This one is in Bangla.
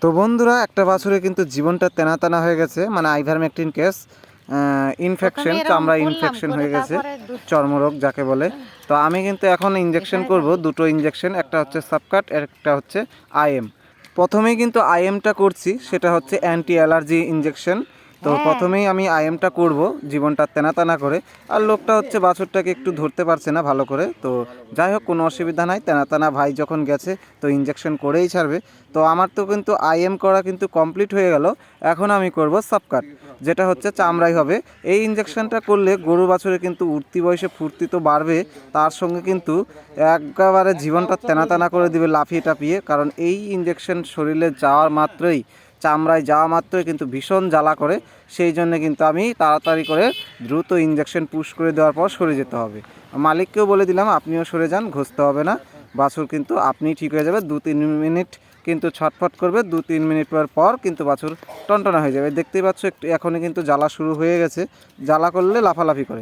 তো বন্ধুরা, একটা বাছুরে কিন্তু জীবনটা তেনা তেনা হয়ে গেছে, মানে আইভারমেকটিন কেস ইনফেকশন, চামড়া ইনফেকশন হয়ে গেছে, চর্মরোগ যাকে বলে। তো আমি কিন্তু এখন ইঞ্জেকশন করব, দুটো ইঞ্জেকশন, একটা হচ্ছে সাবকাট, একটা হচ্ছে আইএম। প্রথমেই কিন্তু আইএমটা করছি, সেটা হচ্ছে অ্যান্টি অ্যালার্জি ইঞ্জেকশন। তো প্রথমেই আমি আইএমটা করব জীবনটা তেনা তেনা করে। আর লোকটা হচ্ছে বাছুরটাকে একটু ধরতে পারছে না ভালো করে। তো যাই হোক, কোনো অসুবিধা নাই, তেনা তেনা ভাই যখন গেছে তো ইঞ্জেকশন করেই ছাড়বে। তো আমার তো কিন্তু আইএম করা কিন্তু কমপ্লিট হয়ে গেল। এখন আমি করব সাবকাট, যেটা হচ্ছে চামড়াই হবে। এই ইঞ্জেকশনটা করলে গরু বাছুরে কিন্তু উঠতি বয়সে ফুর্তি তো বাড়বে, তার সঙ্গে কিন্তু একেবারে জীবনটা তেনা তেনা করে দিবে লাফিয়ে টাপিয়ে। কারণ এই ইঞ্জেকশন শরীরে যাওয়ার মাত্রই, চামড়ায় যাওয়া মাত্রই কিন্তু ভীষণ জ্বালা করে। সেই জন্য কিন্তু আমি তাড়াতাড়ি করে দ্রুত ইঞ্জেকশন পুশ করে দেওয়ার পর সরে যেতে হবে। মালিককেও বলে দিলাম আপনিও সরে যান, ঘষতে হবে না, বাছুর কিন্তু আপনিই ঠিক হয়ে যাবে। 2-3 মিনিট কিন্তু ছটফট করবে, 2-3 মিনিট পর কিন্তু বাছুর টনটনা হয়ে যাবে। দেখতেই পাচ্ছ একটু এখনই কিন্তু জ্বালা শুরু হয়ে গেছে, জ্বালা করলে লাফালাফি করে।